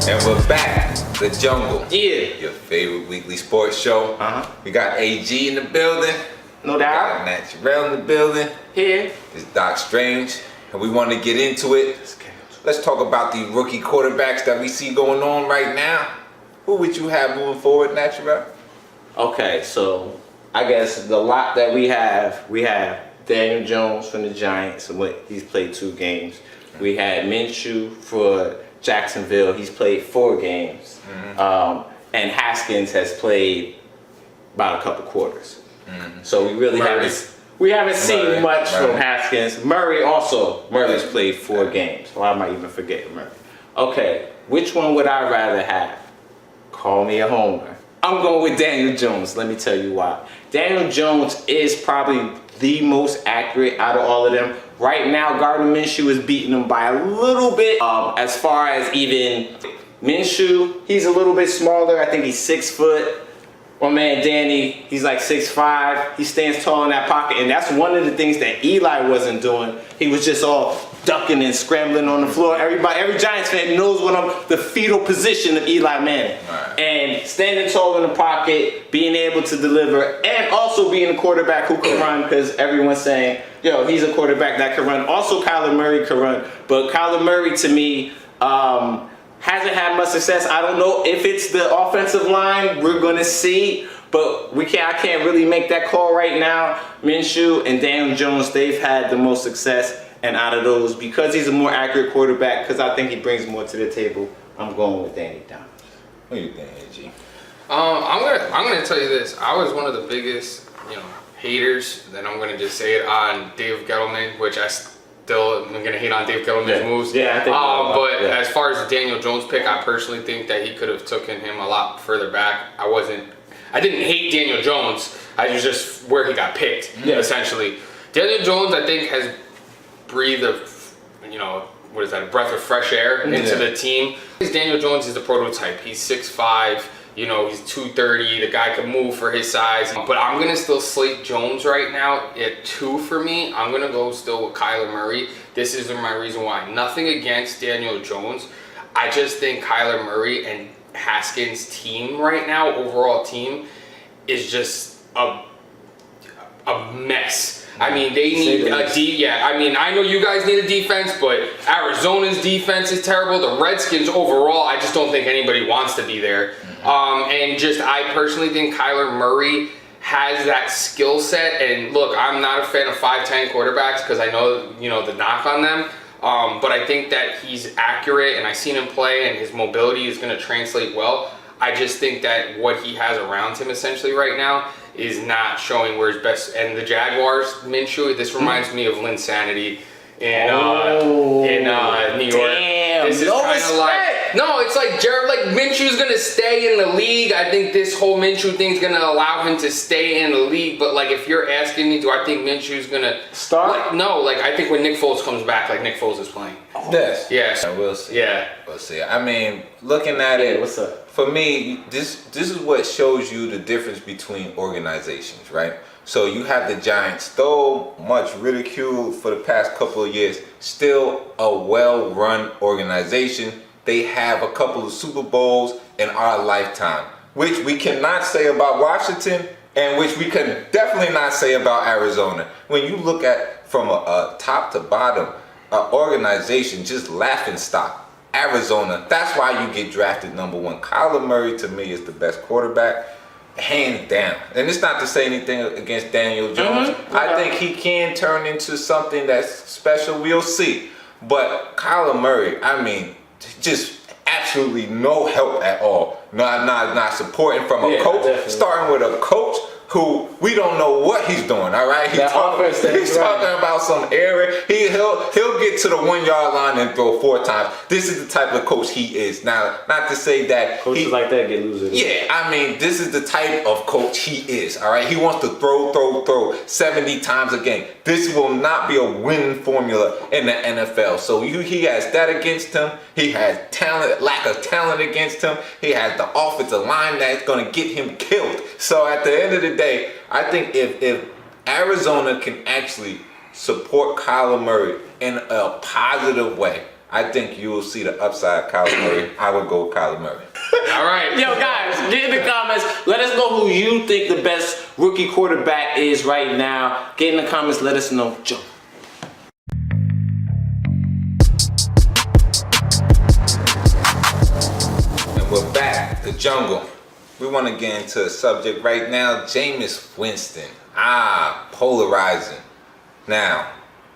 And we're back, The Jungle. Yeah. Your favorite weekly sports show. We got AG in the building. No doubt. We got Naturel in the building. Here. It's Doc Strange. And we want to get into it. Let's talk about the rookie quarterbacks that we see going on right now. Who would you have moving forward, Naturel? Okay, so I guess the lot that we have Daniel Jones from the Giants. He's played 2 games. We had Minshew for Jacksonville. He's played 4 games. And Haskins has played about a couple quarters. So we really haven't seen much from Haskins. Murray's played 4 games. So I might even forget Murray. Okay, which one would I rather have? Call me a homer. I'm going with Daniel Jones. Let me tell you why. Daniel Jones is probably the most accurate out of all of them. Right now, Gardner Minshew is beating him by a little bit. As far as even Minshew, he's a little bit smaller. I think he's 6 foot. My man Danny, he's like 6'5". He stands tall in that pocket, and that's one of the things that Eli wasn't doing. He was just all ducking and scrambling on the floor. Every Giants fan knows the fetal position of Eli Manning. Right. And standing tall in the pocket, being able to deliver, and also being a quarterback who can run, because everyone's saying, yo, he's a quarterback that can run. Also, Kyler Murray can run, but Kyler Murray, to me, hasn't had much success. I don't know if it's the offensive line. We're gonna see, but I can't really make that call right now. Minshew and Daniel Jones, they've had the most success, and out of those, because he's a more accurate quarterback, because I think he brings more to the table, I'm going with Danny Jones. What do you think, AG? I'm gonna tell you this. I was one of the biggest, haters. Then I'm gonna just say it on Dave Gettleman, which I'm gonna hate on Dave Gettleman's moves. Yeah, I think. But as far as the Daniel Jones pick, I personally think that he could have taken him a lot further back. I didn't hate Daniel Jones. I was just where he got picked, essentially. Daniel Jones, I think, has breathed a breath of fresh air into the team. Daniel Jones is the prototype. He's 6'5". He's 230. The guy can move for his size. But I'm going to still slate Jones right now at 2 for me. I'm going to go still with Kyler Murray. This is my reason why. Nothing against Daniel Jones. I just think Kyler Murray and Haskins' team right now, overall team, is just a mess. I mean, they need I know you guys need a defense, but Arizona's defense is terrible. The Redskins overall, I just don't think anybody wants to be there. I personally think Kyler Murray has that skill set. And look, I'm not a fan of 5'10" quarterbacks because I know, the knock on them. But I think that he's accurate, and I've seen him play, and his mobility is going to translate well. I just think that what he has around him essentially right now is not showing where his best. And the Jaguars, Minshew, this reminds me of Linsanity in New York. Damn, this is kind of it's like Minshew's gonna stay in the league. I think this whole Minshew thing's gonna allow him to stay in the league. But if you're asking me, do I think Minshew's gonna start? I think when Nick Foles comes back, Nick Foles is playing. Yes. Yes. We'll see. Yeah. We'll see. I mean, looking at it, what's up? For me, this is what shows you the difference between organizations, right? So you have the Giants, though much ridiculed for the past couple of years, still a well-run organization. They have a couple of Super Bowls in our lifetime, which we cannot say about Washington, and which we can definitely not say about Arizona. When you look at from a top to bottom, organization, just laughing stock. Arizona, that's why you get drafted number 1. Kyler Murray, to me, is the best quarterback, hands down. And it's not to say anything against Daniel Jones. I think he can turn into something that's special. We'll see. But Kyler Murray, I mean, just absolutely no help at all. Not supporting from a coach. Definitely. Starting with a coach who we don't know what he's doing, all right? He's talking about some error. He'll get to the 1 yard line and throw 4 times. This is the type of coach he is. Now, not to say that coaches like that get losers. Yeah, I mean, this is the type of coach he is, all right? He wants to throw 70 times a game. This will not be a winning formula in the NFL. So he has that against him. He has lack of talent against him. He has the offensive line that's going to get him killed. So at the end of the day, I think if Arizona can actually support Kyler Murray in a positive way, I think you will see the upside of Kyler Murray. I would go with Kyler Murray. All right. Yo, guys, get in the comments. Let us know who you think the best rookie quarterback is right now. Get in the comments. Let us know. Joe. And we're back. The jungle. We want to get into a subject right now. Jameis Winston. Polarizing. Now,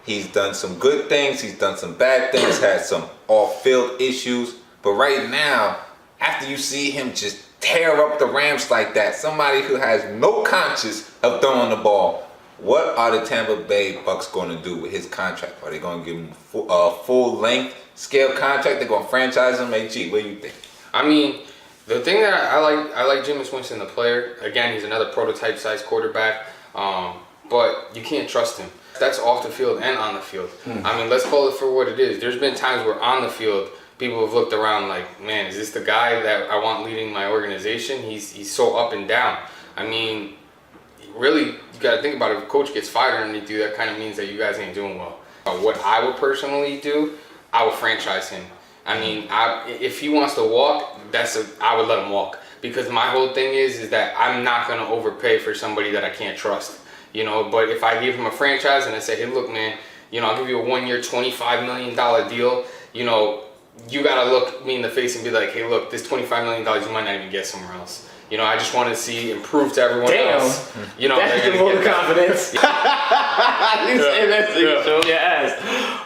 he's done some good things. He's done some bad things. Had some off-field issues. But right now, after you see him just tear up the Rams like that, somebody who has no conscience of throwing the ball, what are the Tampa Bay Bucks going to do with his contract? Are they going to give him a full-length scale contract? They're going to franchise him? Hey, G, what do you think? I mean, the thing that I like Jameis Winston, the player. Again, he's another prototype-sized quarterback, but you can't trust him. That's off the field and on the field. I mean, let's call it for what it is. There's been times where on the field, people have looked around like, man, is this the guy that I want leading my organization? He's so up and down. I mean, really, you got to think about it. If a coach gets fired underneath you, that kind of means that you guys ain't doing well. What I would personally do, I would franchise him. I mean, if he wants to walk, I would let him walk. Because my whole thing is that I'm not going to overpay for somebody that I can't trust. You know, but if I give him a franchise and I say, hey, look, man, you know, I'll give you a 1-year, $25 million deal, you know, you got to look me in the face and be like, hey, look, this $25 million you might not even get somewhere else. You know, I just want to see improve to everyone else. You know, that's the vote of confidence.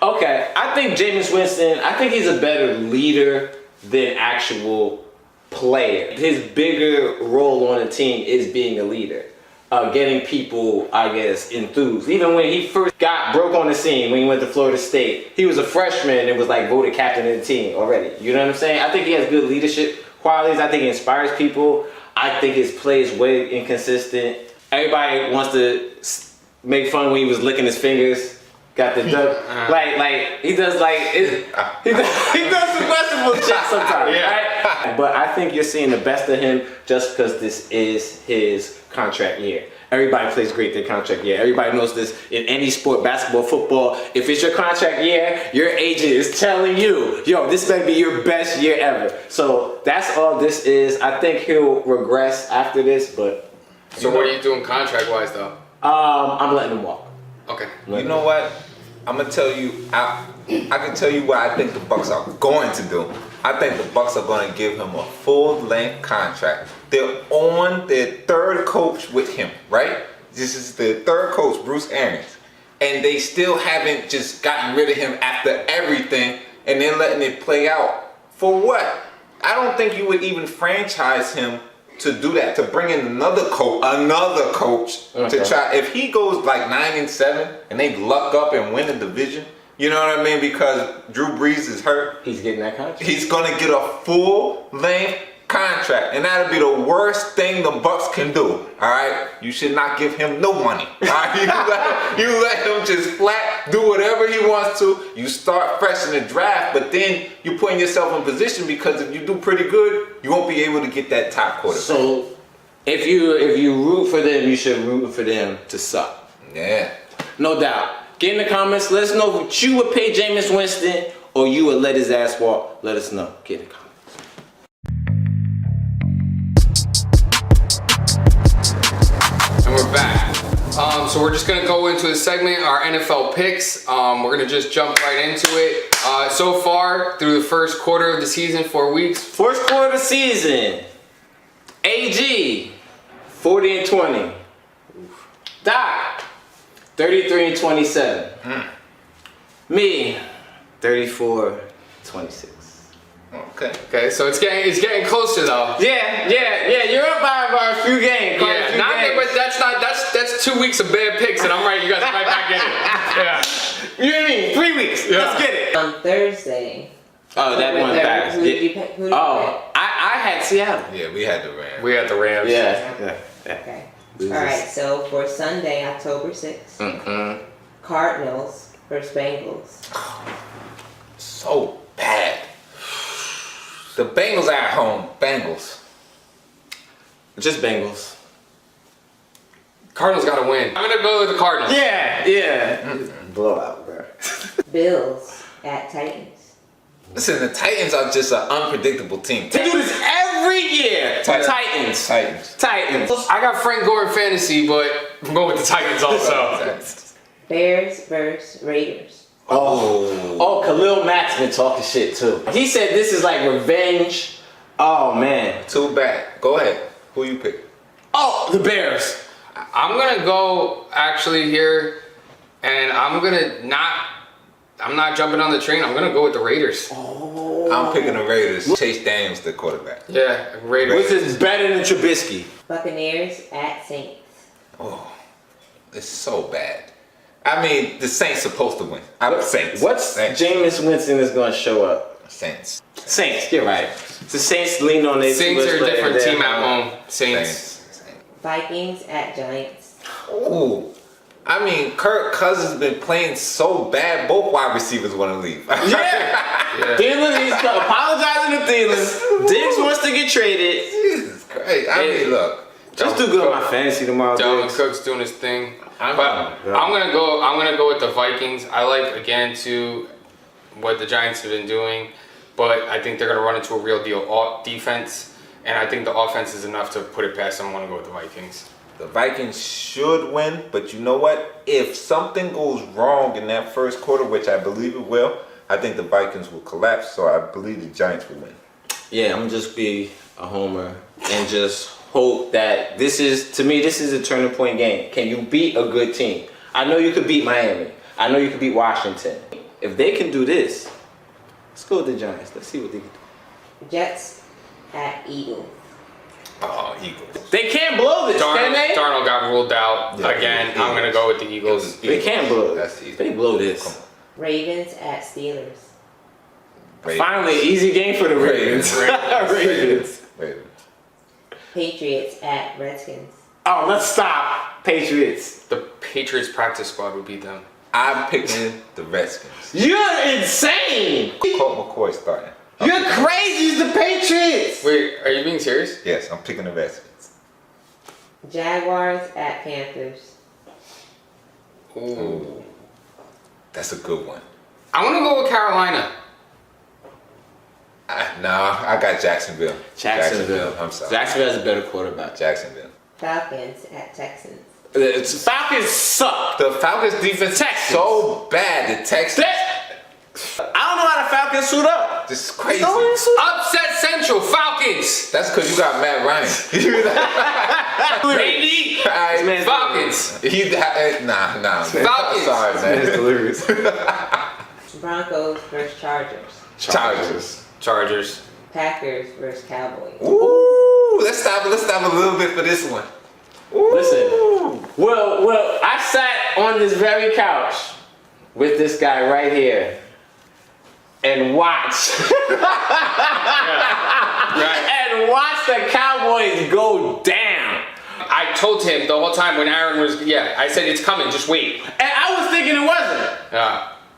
Okay, I think Jameis Winston, I think he's a better leader than actual player. His bigger role on the team is being a leader. Getting people, I guess, enthused. Even when he first broke on the scene, when he went to Florida State, he was a freshman and was like voted captain of the team already. You know what I'm saying? I think he has good leadership qualities. I think he inspires people. I think his play is way inconsistent. Everybody wants to make fun when he was licking his fingers. Got the duck. Like he does he does some questionable shit sometimes, right? But I think you're seeing the best of him just because this is his contract year. Everybody plays great their contract year. Everybody knows this in any sport, basketball, football. If it's your contract year, your agent is telling you, yo, this better be your best year ever. So that's all this is. I think he'll regress after this, but. So what are you doing contract-wise, though? I'm letting him walk. Okay. You know what? I'm gonna tell you. I can tell you what I think the Bucks are going to do. I think the Bucks are going to give him a full-length contract. They're on their third coach with him, right? This is their third coach, Bruce Arians, and they still haven't just gotten rid of him after everything, and they're letting it play out. For what? I don't think you would even franchise him to do that, to bring in another coach to try. If he goes like 9-7 and they luck up and win the division, you know what I mean? Because Drew Brees is hurt. He's getting that contract. He's gonna get a full-length contract, and that'll be the worst thing the Bucks can do. All right, you should not give him no money. All right, you let him just flat do whatever he wants to. You start fresh in the draft, but then you're putting yourself in position because if you do pretty good, you won't be able to get that top quarterback. So if you root for them, you should root for them to suck. Yeah, no doubt. Get in the comments. Let us know what you would pay Jameis Winston or you would let his ass walk. Let us know. Get in the comments. And we're back. So we're just gonna go into a segment, our NFL picks. We're gonna just jump right into it. So far, through the first quarter of the season, 4 weeks. First quarter of the season. AG, 40-20. Doc, 33-27. Me, 34-26. Okay, so it's getting closer though. Yeah. You're up by a few games. But that's 2 weeks of bad picks, and I'm right. You guys are right back in it. Yeah. You know what I mean? 3 weeks. Yeah. Let's get it. On Thursday. Oh, that one passed. Who did you pick? I had Seattle. Yeah, we had the Rams. We had the Rams. Yeah. Okay. All right. So for Sunday, October 6th, Cardinals versus Bengals. So bad. The Bengals at home. Bengals. Just Bengals. Cardinals got to win. I'm gonna go with the Cardinals. Yeah. Blowout, bro. Bills at Titans. Listen, the Titans are just an unpredictable team. They do this every year. Titans. Titans. I got Frank Gore in fantasy, but I'm going with the Titans also. Bears versus Raiders. Oh, Khalil Mack's been talking shit too. He said this is like revenge. Oh man. Too bad. Go ahead. Who you pick? Oh, the Bears. I'm gonna go actually here, and I'm not jumping on the train. I'm gonna go with the Raiders. I'm picking the Raiders. Chase Daniels, the quarterback. Yeah, Raiders. Which is better than Trubisky? Buccaneers at Saints. Oh, it's so bad. I mean, the Saints supposed to win. Saints. What's Saints. Jameis Winston is going to show up? Saints. Saints, you're right. The Saints lean on their Saints are a different team at home. Saints. Saints. Vikings at Giants. Ooh. I mean, Kirk Cousins has been playing so bad, both wide receivers want to leave. Yeah. Thielen, he's apologizing to Thielen. Diggs wants to get traded. Jesus Christ. I mean, look. Just do good on my fantasy tomorrow. Dalvin Diggs. Cook's doing his thing. I'm gonna go with the Vikings. I like again too what the Giants have been doing, but I think they're gonna run into a real deal defense, and I think the offense is enough to put it past them. I'm gonna go with the Vikings. The Vikings should win, but you know what? If something goes wrong in that first quarter, which I believe it will, I think the Vikings will collapse, so I believe the Giants will win. Yeah, I'm just be a homer and just hope that this is a turning point game. Can you beat a good team? I know you could beat Miami. I know you could beat Washington. If they can do this, let's go with the Giants. Let's see what they can do. Jets at Eagles. Oh, Eagles. They can't blow this, can they? Darnold got ruled out again. I'm gonna go with the Eagles. They can't blow That's this. easy. They blow this. Ravens at Steelers. Finally, easy game for the Ravens. Ravens. Patriots at Redskins. Oh, let's stop. Patriots. The Patriots practice squad would beat them. I'm picking the Redskins. You're insane. Colt McCoy starting. You're crazy. It's the Patriots. Wait, are you being serious? Yes, I'm picking the Redskins. Jaguars at Panthers. Ooh. That's a good one. I want to go with Carolina. I got Jacksonville. I'm sorry. Jacksonville has a better quarterback. Jacksonville. Falcons at Texans. Falcons suck. The Falcons defense is so bad. The Texans. I don't know how the Falcons suit up. This is crazy. Upset Central Falcons. That's because you got Matt Ryan. Baby. Falcons. Nah. Falcons. Sorry, man. Delirious. Broncos versus Chargers. Chargers. Packers versus Cowboys. Ooh, let's stop a little bit for this one. Ooh. Listen. Well, I sat on this very couch with this guy right here and watched. And watch the Cowboys go down. I told him the whole time when Aaron was, I said it's coming, just wait. And I was thinking it wasn't.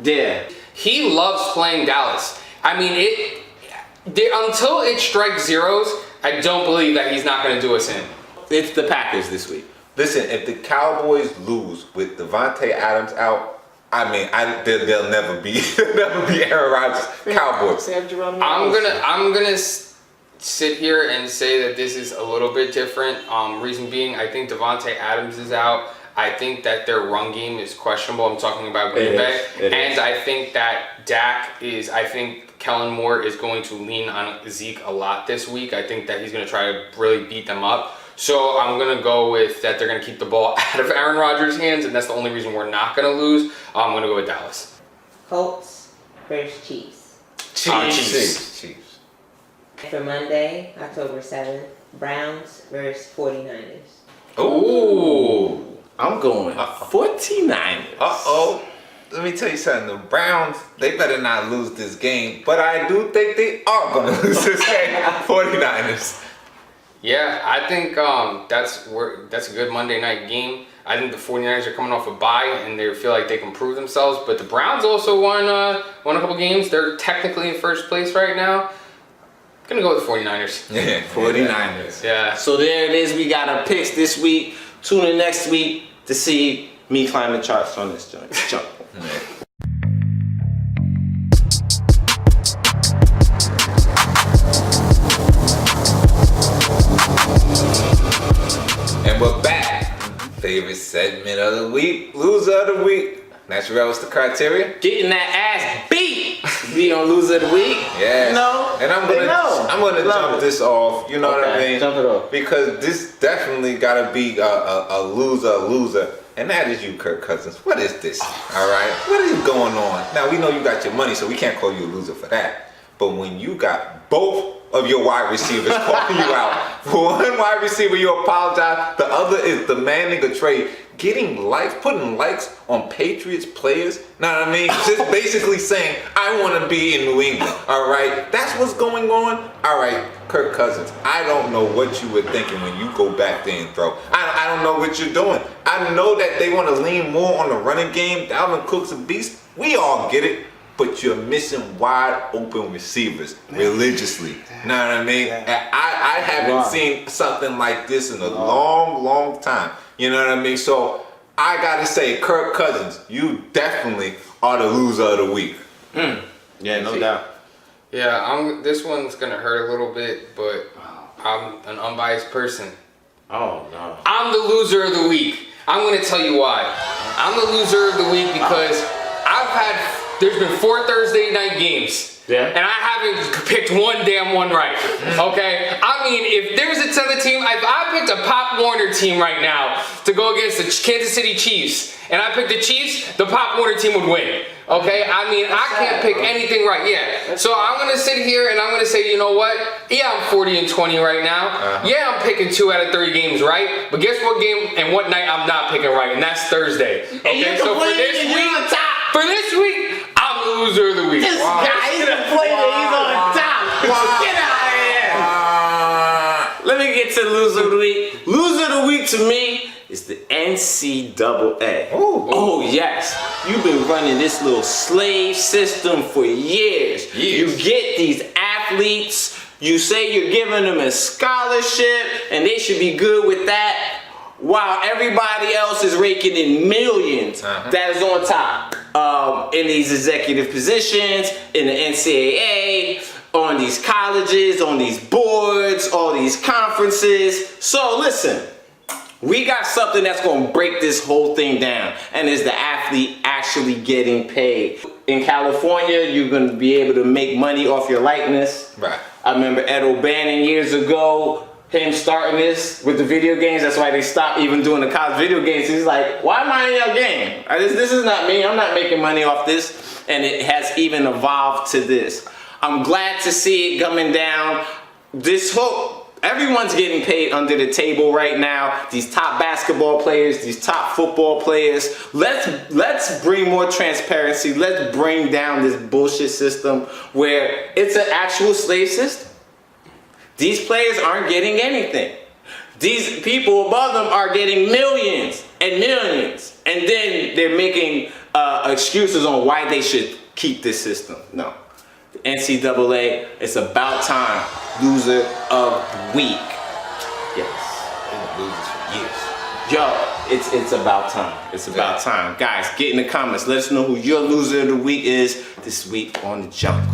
Yeah. He loves playing Dallas. I mean, until it strikes zeros, I don't believe that he's not going to do us in. It's the Packers this week. Listen, if the Cowboys lose with Devontae Adams out, I mean, they'll never be Aaron Rodgers. Cowboys. I'm gonna sit here and say that this is a little bit different. Reason being, I think Devontae Adams is out. I think that their run game is questionable. I'm talking about Green Bay. And I think that I think Kellen Moore is going to lean on Zeke a lot this week. I think that he's going to try to really beat them up. So I'm going to go with that they're going to keep the ball out of Aaron Rodgers' hands, and that's the only reason we're not going to lose. I'm going to go with Dallas. Colts versus Chiefs. Chiefs. For Monday, October 7th, Browns versus 49ers. Ooh. I'm going 49ers. Uh-oh. Let me tell you something. The Browns, they better not lose this game, but I do think they are going to lose this game. 49ers. Yeah, I think that's a good Monday night game. I think the 49ers are coming off a bye and they feel like they can prove themselves. But the Browns also won a couple games. They're technically in first place right now. Gonna go with 49ers. Yeah, 49ers. Yeah. So there it is. We got our picks this week. Tune in next week to see me climb the charts on this joint. favorite segment of the week, loser of the week. Naturel, what's the criteria? Getting that ass beat. Be on loser of the week. Yeah. You know? And I'm gonna jump this off. You know what I mean? Jump it off. Because this definitely gotta be a loser. And that is you, Kirk Cousins. What is this? All right. What is going on? Now we know you got your money, so we can't call you a loser for that. But when you got both of your wide receivers calling you out, for one wide receiver you apologize, the other is demanding a trade, getting likes, putting likes on Patriots players. Know what I mean? Just basically saying, I want to be in New England. All right, that's what's going on. All right, Kirk Cousins, I don't know what you were thinking when you go back there and throw. I don't know what you're doing. I know that they want to lean more on the running game. Dalvin Cook's a beast. We all get it. But you're missing wide open receivers religiously. Know what I mean? I haven't seen something like this in a long time. You know what I mean? So I gotta say, Kirk Cousins, you definitely are the loser of the week. Yeah, no doubt. Yeah, this one's gonna hurt a little bit, but I'm an unbiased person. Oh no. I'm the loser of the week. I'm gonna tell you why. I'm the loser of the week because there's been 4 Thursday night games. Yeah. And I haven't picked one damn one right. Okay? I mean, if there's a other team, if I picked a Pop Warner team right now to go against the Kansas City Chiefs, and I picked the Chiefs, the Pop Warner team would win. Okay? I mean, I can't pick anything right. Yeah. So I'm going to sit here and I'm going to say, you know what? Yeah, I'm 40-20 right now. Yeah, I'm picking 2 out of 3 games right. But guess what game and what night I'm not picking right? And that's Thursday. Okay? So for this week, I'm the loser of the week. This guy, he's complaining, he's on top. Get out of here. Let me get to the loser of the week. Loser of the week to me is the NCAA. Oh yes. You've been running this little slave system for years. You get these athletes, you say you're giving them a scholarship and they should be good with that, while everybody else is raking in millions that is on top. In these executive positions, in the NCAA, on these colleges, on these boards, all these conferences. So listen, we got something that's gonna break this whole thing down, and is the athlete actually getting paid. In California, you're gonna be able to make money off your likeness. Right. I remember Ed O'Bannon years ago, him starting this with the video games. That's why they stopped even doing the college video games. He's like, why am I in your game? This is not me. I'm not making money off this. And it has even evolved to this. I'm glad to see it coming down. Everyone's getting paid under the table right now. These top basketball players, these top football players. Let's bring more transparency. Let's bring down this bullshit system where it's an actual slave system. These players aren't getting anything. These people above them are getting millions and millions. And then they're making excuses on why they should keep this system. No. The NCAA, it's about time. Loser of the week. Yes. Been losers for years. Yo, it's about time. It's about time. Guys, get in the comments. Let us know who your loser of the week is this week on The Jungle.